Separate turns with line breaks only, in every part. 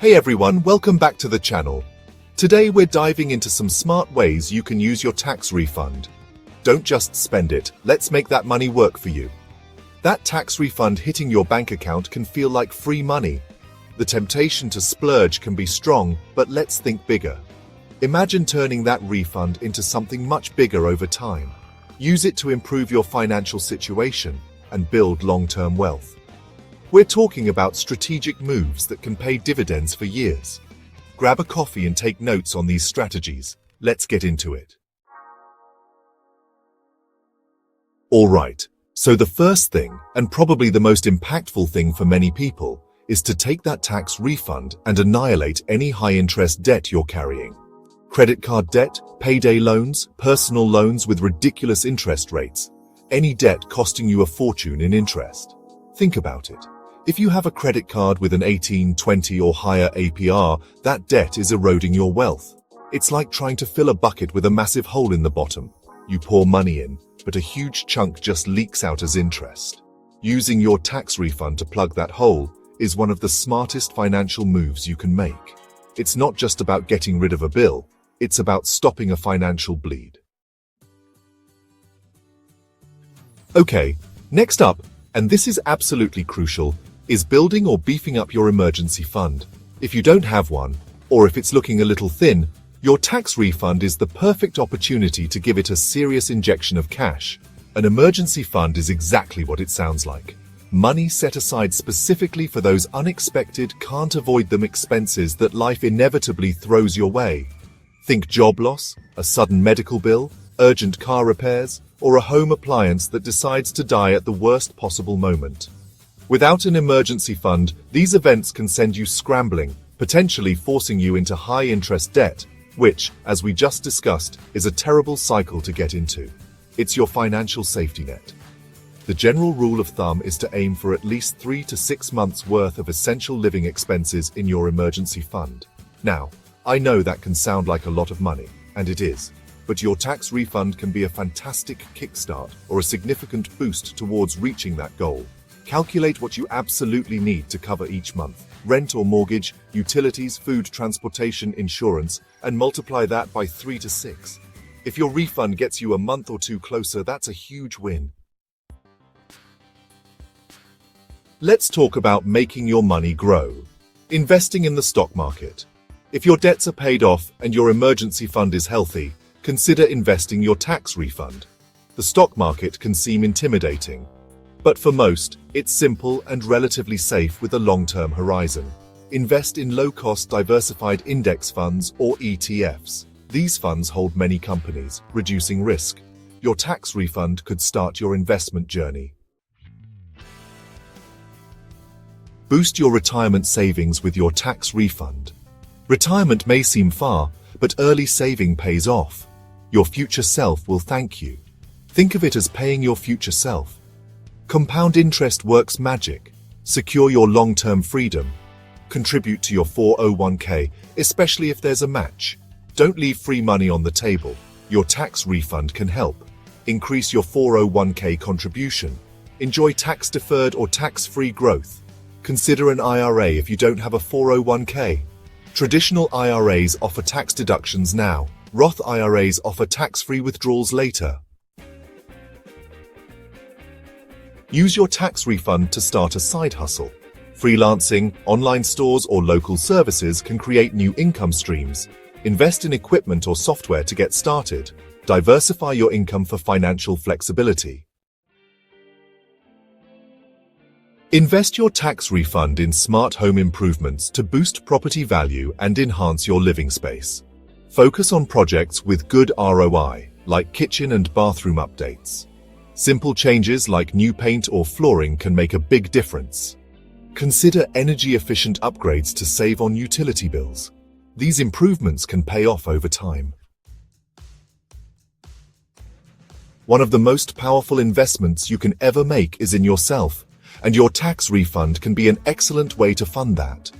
Hey everyone, welcome back to the channel. Today we're diving into some smart ways you can use your tax refund. Don't just spend it, let's make that money work for you. That tax refund hitting your bank account can feel like free money. The temptation to splurge can be strong, but let's think bigger. Imagine turning that refund into something much bigger over time. Use it to improve your financial situation and build long-term wealth. We're talking about strategic moves that can pay dividends for years. Grab a coffee and take notes on these strategies. Let's get into it. Alright, so the first thing, and probably the most impactful thing for many people, is to take that tax refund and annihilate any high-interest debt you're carrying. Credit card debt, payday loans, personal loans with ridiculous interest rates, any debt costing you a fortune in interest. Think about it. If you have a credit card with an 18, 20 or higher APR, that debt is eroding your wealth. It's like trying to fill a bucket with a massive hole in the bottom. You pour money in, but a huge chunk just leaks out as interest. Using your tax refund to plug that hole is one of the smartest financial moves you can make. It's not just about getting rid of a bill, it's about stopping a financial bleed. Okay, next up, and this is absolutely crucial, is building or beefing up your emergency fund. If you don't have one, or if it's looking a little thin, your tax refund is the perfect opportunity to give it a serious injection of cash. An emergency fund is exactly what it sounds like. Money set aside specifically for those unexpected, can't-avoid-them expenses that life inevitably throws your way. Think job loss, a sudden medical bill, urgent car repairs, or a home appliance that decides to die at the worst possible moment. Without an emergency fund, these events can send you scrambling, potentially forcing you into high-interest debt, which, as we just discussed, is a terrible cycle to get into. It's your financial safety net. The general rule of thumb is to aim for at least 3 to 6 months' worth of essential living expenses in your emergency fund. Now, I know that can sound like a lot of money, and it is, but your tax refund can be a fantastic kickstart or a significant boost towards reaching that goal. Calculate what you absolutely need to cover each month: rent or mortgage, utilities, food, transportation, insurance, and multiply that by 3 to 6. If your refund gets you a month or two closer, that's a huge win. Let's talk about making your money grow. Investing in the stock market. If your debts are paid off and your emergency fund is healthy, consider investing your tax refund. The stock market can seem intimidating, but for most, it's simple and relatively safe with a long-term horizon. Invest in low-cost diversified index funds or ETFs. These funds hold many companies, reducing risk. Your tax refund could start your investment journey. Boost your retirement savings with your tax refund. Retirement may seem far, but early saving pays off. Your future self will thank you. Think of it as paying your future self. Compound interest works magic. Secure your long-term freedom. Contribute to your 401k, especially if there's a match. Don't leave free money on the table. Your tax refund can help. Increase your 401k contribution. Enjoy tax-deferred or tax-free growth. Consider an IRA if you don't have a 401k. Traditional IRAs offer tax deductions now. Roth IRAs offer tax-free withdrawals later. Use your tax refund to start a side hustle. Freelancing, online stores, or local services can create new income streams. Invest in equipment or software to get started. Diversify your income for financial flexibility. Invest your tax refund in smart home improvements to boost property value and enhance your living space. Focus on projects with good ROI, like kitchen and bathroom updates. Simple changes like new paint or flooring can make a big difference. Consider energy-efficient upgrades to save on utility bills. These improvements can pay off over time. One of the most powerful investments you can ever make is in yourself, and your tax refund can be an excellent way to fund that.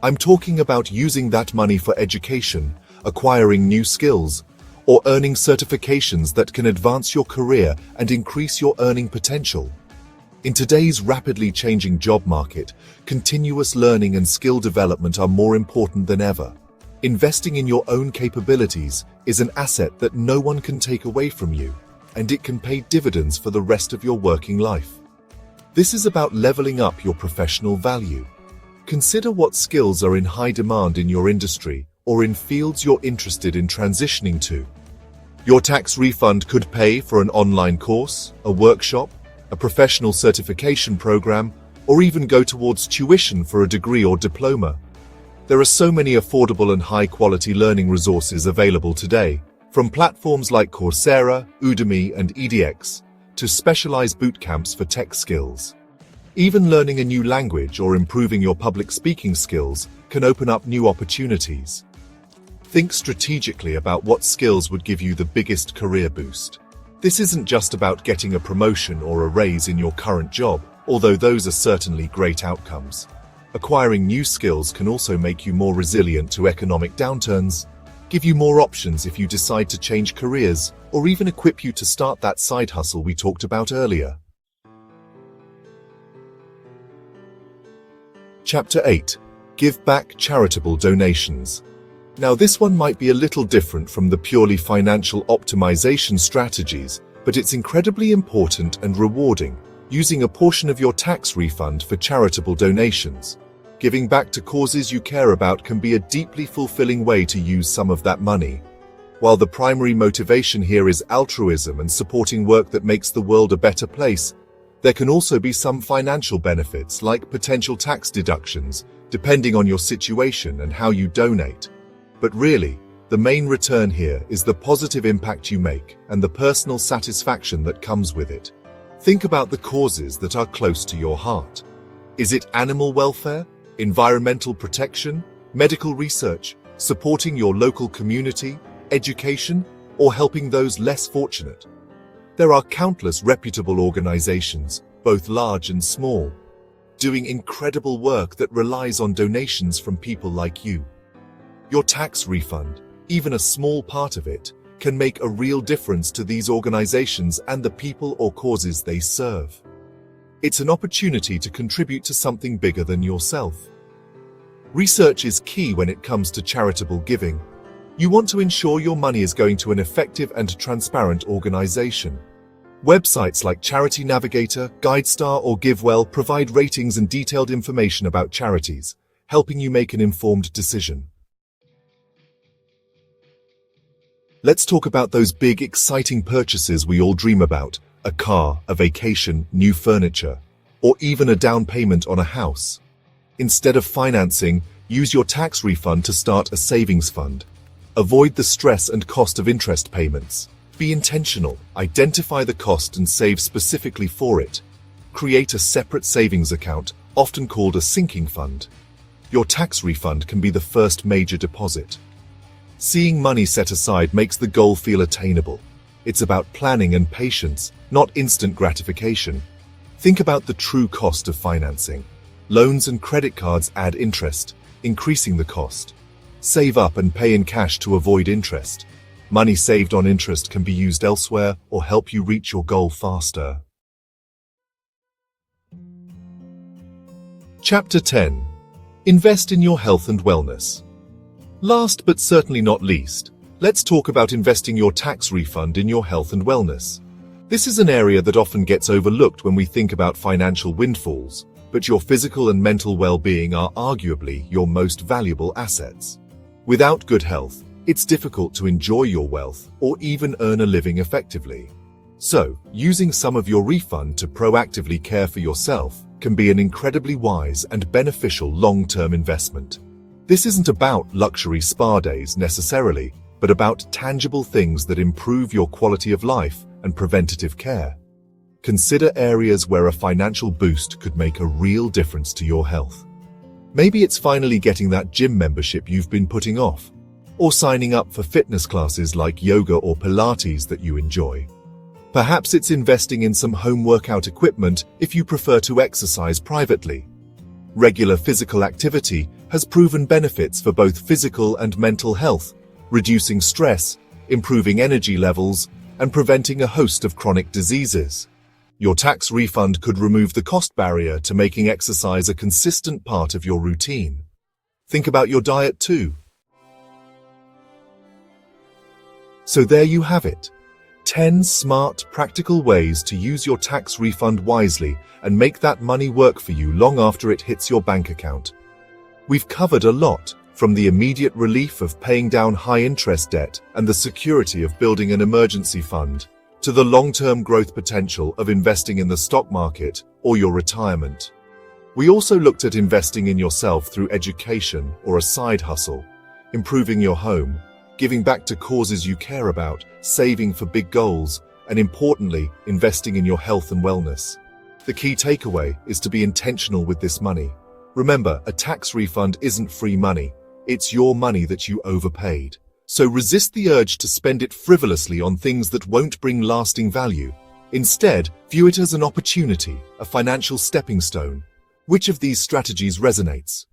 I'm talking about using that money for education, acquiring new skills, or earning certifications that can advance your career and increase your earning potential. In today's rapidly changing job market, continuous learning and skill development are more important than ever. Investing in your own capabilities is an asset that no one can take away from you, and it can pay dividends for the rest of your working life. This is about leveling up your professional value. Consider what skills are in high demand in your industry or in fields you're interested in transitioning to. Your tax refund could pay for an online course, a workshop, a professional certification program, or even go towards tuition for a degree or diploma. There are so many affordable and high-quality learning resources available today, from platforms like Coursera, Udemy, and edX, to specialized boot camps for tech skills. Even learning a new language or improving your public speaking skills can open up new opportunities. Think strategically about what skills would give you the biggest career boost. This isn't just about getting a promotion or a raise in your current job, although those are certainly great outcomes. Acquiring new skills can also make you more resilient to economic downturns, give you more options if you decide to change careers, or even equip you to start that side hustle we talked about earlier. Chapter 8. Give back charitable donations. Now this one might be a little different from the purely financial optimization strategies, but it's incredibly important and rewarding, using a portion of your tax refund for charitable donations. Giving back to causes you care about can be a deeply fulfilling way to use some of that money. While the primary motivation here is altruism and supporting work that makes the world a better place, there can also be some financial benefits like potential tax deductions, depending on your situation and how you donate. But really, the main return here is the positive impact you make and the personal satisfaction that comes with it. Think about the causes that are close to your heart. Is it animal welfare, environmental protection, medical research, supporting your local community, education, or helping those less fortunate? There are countless reputable organizations, both large and small, doing incredible work that relies on donations from people like you. Your tax refund, even a small part of it, can make a real difference to these organizations and the people or causes they serve. It's an opportunity to contribute to something bigger than yourself. Research is key when it comes to charitable giving. You want to ensure your money is going to an effective and transparent organization. Websites like Charity Navigator, GuideStar, or GiveWell provide ratings and detailed information about charities, helping you make an informed decision. Let's talk about those big, exciting purchases we all dream about: a car, a vacation, new furniture, or even a down payment on a house. Instead of financing, use your tax refund to start a savings fund. Avoid the stress and cost of interest payments. Be intentional, identify the cost and save specifically for it. Create a separate savings account, often called a sinking fund. Your tax refund can be the first major deposit. Seeing money set aside makes the goal feel attainable. It's about planning and patience, not instant gratification. Think about the true cost of financing. Loans and credit cards add interest, increasing the cost. Save up and pay in cash to avoid interest. Money saved on interest can be used elsewhere or help you reach your goal faster. Chapter 10. Invest in your health and wellness. Last but certainly not least, let's talk about investing your tax refund in your health and wellness. This is an area that often gets overlooked when we think about financial windfalls, but your physical and mental well-being are arguably your most valuable assets. Without good health, it's difficult to enjoy your wealth or even earn a living effectively. So, using some of your refund to proactively care for yourself can be an incredibly wise and beneficial long-term investment. This isn't about luxury spa days necessarily, but about tangible things that improve your quality of life and preventative care. Consider areas where a financial boost could make a real difference to your health. Maybe it's finally getting that gym membership you've been putting off, or signing up for fitness classes like yoga or Pilates that you enjoy. Perhaps it's investing in some home workout equipment if you prefer to exercise privately. Regular physical activity has proven benefits for both physical and mental health, reducing stress, improving energy levels, and preventing a host of chronic diseases. Your tax refund could remove the cost barrier to making exercise a consistent part of your routine. Think about your diet too. So there you have it. 10 smart, practical ways to use your tax refund wisely and make that money work for you long after it hits your bank account. We've covered a lot, from the immediate relief of paying down high-interest debt and the security of building an emergency fund, to the long-term growth potential of investing in the stock market or your retirement. We also looked at investing in yourself through education or a side hustle, improving your home, giving back to causes you care about, saving for big goals, and importantly, investing in your health and wellness. The key takeaway is to be intentional with this money. Remember, a tax refund isn't free money. It's your money that you overpaid. So resist the urge to spend it frivolously on things that won't bring lasting value. Instead, view it as an opportunity, a financial stepping stone. Which of these strategies resonates?